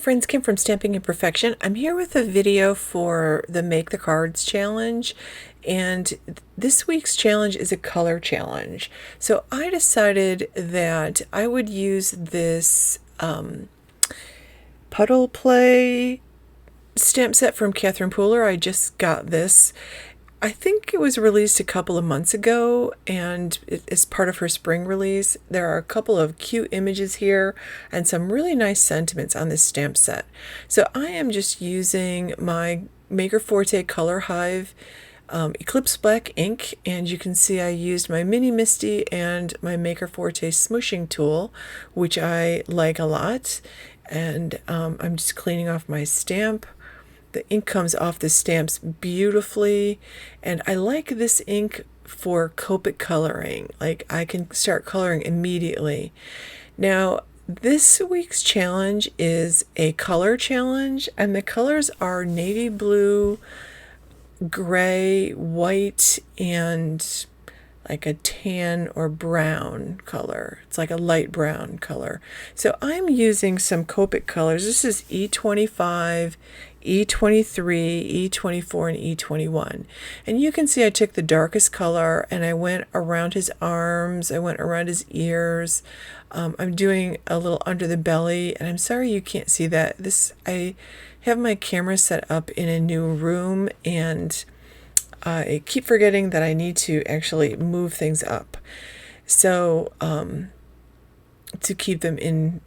friends, Kim from Stamping Imperfection. I'm here with a video for the Make the Cards challenge, and this week's challenge is a color challenge. So I decided that I would use this Puddle Play stamp set from Catherine Pooler. I just got this. I think it was released a couple of months ago, and it's part of her spring release. There are a couple of cute images here and some really nice sentiments on this stamp set. So I am just using my Maker Forte Color Hive Eclipse Black ink, and you can see I used my mini MISTI and my Maker Forte smooshing tool, which I like a lot. And I'm just cleaning off my stamp. The ink comes off the stamps beautifully, and I like this ink for Copic coloring. Like, I can start coloring immediately. Now, this week's challenge is a color challenge, and the colors are navy blue, gray, white, and like a tan or brown color. It's like a light brown color. So I'm using some Copic colors. This is E25, E23, E24, and E21. And you can see I took the darkest color and I went around his arms, I went around his ears. I'm doing a little under the belly, and I'm sorry you can't see that. I have my camera set up in a new room, and I keep forgetting that I need to actually move things up, so to keep them in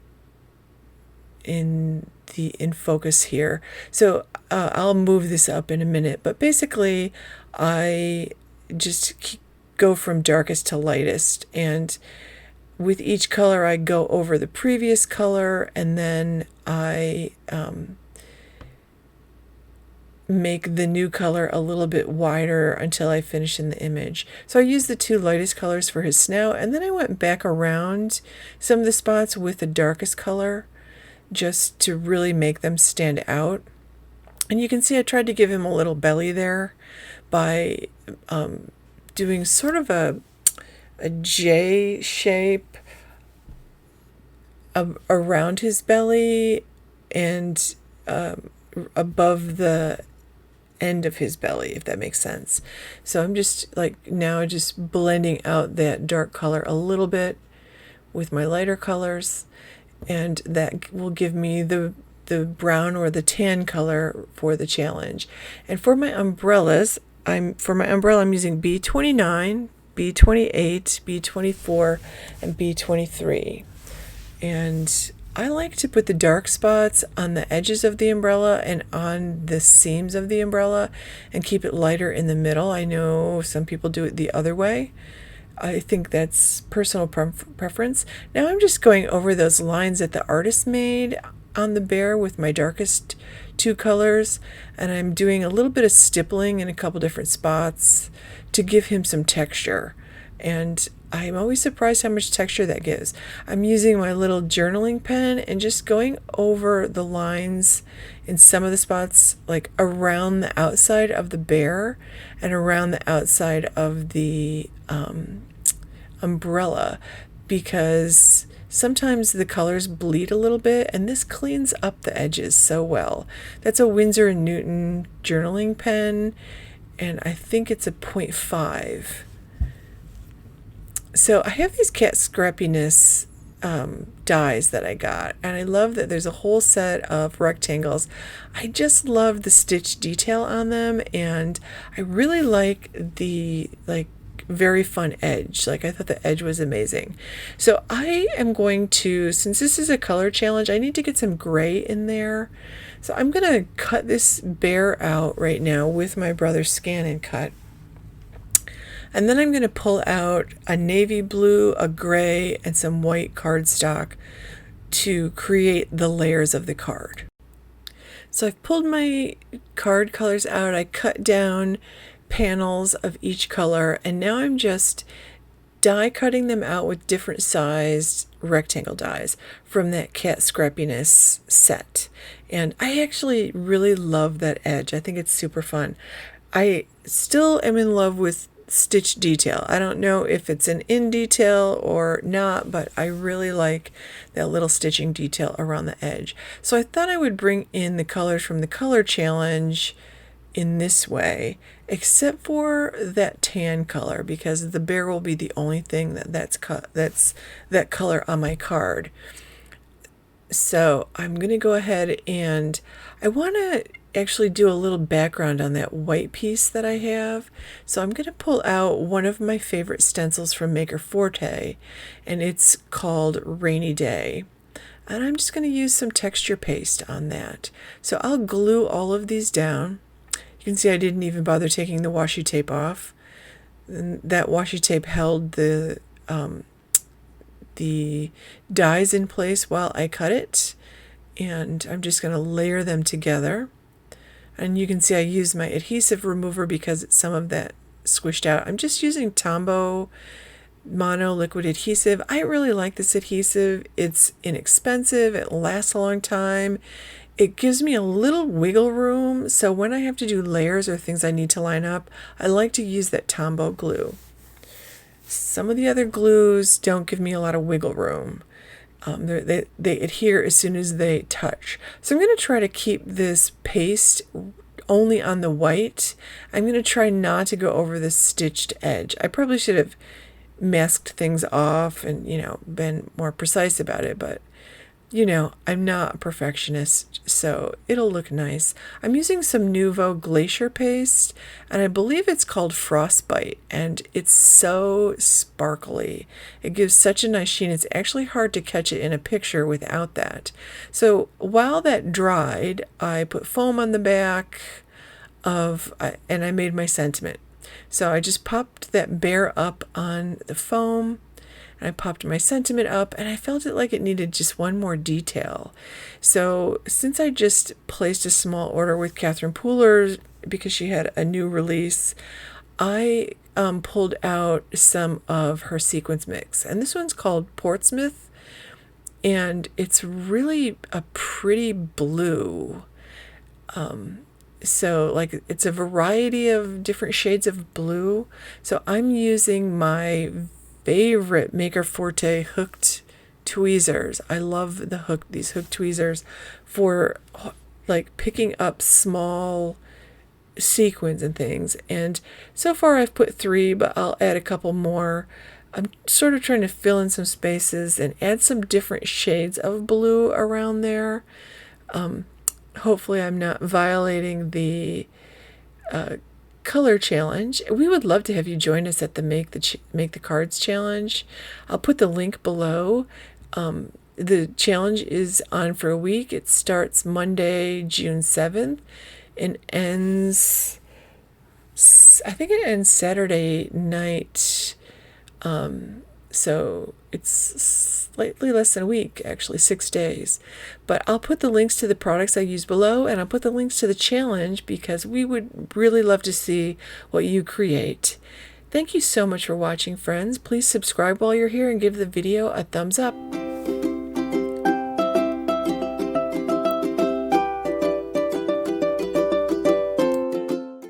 focus here. So I'll move this up in a minute, but basically I just go from darkest to lightest, and with each color I go over the previous color, and then I make the new color a little bit wider until I finish in the image. So I used the two lightest colors for his snout, and then I went back around some of the spots with the darkest color just to really make them stand out. And you can see I tried to give him a little belly there by doing sort of a J shape around his belly and above the end of his belly, if that makes sense. So I'm just like now just blending out that dark color a little bit with my lighter colors, and that will give me the brown or the tan color for the challenge. And for my umbrellas, I'm using B29, B28, B24, and B23. And I like to put the dark spots on the edges of the umbrella and on the seams of the umbrella and keep it lighter in the middle. I know some people do it the other way. I think that's personal preference. Now I'm just going over those lines that the artist made on the bear with my darkest two colors, and I'm doing a little bit of stippling in a couple different spots to give him some texture. And I'm always surprised how much texture that gives. I'm using my little journaling pen and just going over the lines in some of the spots, like around the outside of the bear and around the outside of the umbrella, because sometimes the colors bleed a little bit, and this cleans up the edges so well. That's a Winsor & Newton journaling pen, and I think it's a 0.5. So I have these Cat Scrappiness dies that I got, and I love that there's a whole set of rectangles. I just love the stitch detail on them, and I really like the very fun edge. Like, I thought the edge was amazing. So I am going to, since this is a color challenge, I need to get some gray in there. So I'm going to cut this bear out right now with my brother's Scan and Cut. And then I'm going to pull out a navy blue, a gray, and some white cardstock to create the layers of the card. So I've pulled my card colors out. I cut down panels of each color, and now I'm just die cutting them out with different sized rectangle dies from that Cat Scrappiness set. And I actually really love that edge. I think it's super fun. I still am in love with stitch detail. I don't know if it's an in detail or not, but I really like that little stitching detail around the edge. So I thought I would bring in the colors from the color challenge in this way, except for that tan color, because the bear will be the only thing that's that color on my card. So I'm going to go ahead and I want to actually do a little background on that white piece that I have. So I'm going to pull out one of my favorite stencils from Maker Forte, and it's called Rainy Day. And I'm just going to use some texture paste on that. So I'll glue all of these down. You can see I didn't even bother taking the washi tape off. And that washi tape held the dies in place while I cut it. And I'm just going to layer them together. And you can see I used my adhesive remover because some of that squished out. I'm just using Tombow Mono Liquid Adhesive. I really like this adhesive. It's inexpensive. It lasts a long time. It gives me a little wiggle room. So when I have to do layers or things I need to line up, I like to use that Tombow glue. Some of the other glues don't give me a lot of wiggle room. They adhere as soon as they touch. So I'm going to try to keep this paste only on the white. I'm going to try not to go over the stitched edge. I probably should have masked things off and, been more precise about it, but I'm not a perfectionist, so it'll look nice. I'm using some Nuvo Glacier Paste, and I believe it's called Frostbite, and it's so sparkly. It gives such a nice sheen. It's actually hard to catch it in a picture without that. So while that dried, I put foam on the back and I made my sentiment. So I just popped that bear up on the foam. I popped my sentiment up, and I felt it like it needed just one more detail. So since I just placed a small order with Catherine Pooler because she had a new release, I pulled out some of her sequins mix. And this one's called Portsmouth, and it's really a pretty blue. So like it's a variety of different shades of blue. So I'm using my favorite Maker Forte hooked tweezers. I love these hook tweezers for like picking up small sequins and things. And so far I've put 3, but I'll add a couple more. I'm sort of trying to fill in some spaces and add some different shades of blue around there. Hopefully I'm not violating the color challenge. We would love to have you join us at the Make the Cards challenge. I'll put the link below. The challenge is on for a week. It starts Monday, June 7th and ends, I think it ends Saturday night. So it's slightly less than a week, actually 6 days. But I'll put the links to the products I use below, and I'll put the links to the challenge because we would really love to see what you create. Thank you so much for watching, friends. Please subscribe while you're here and give the video a thumbs up.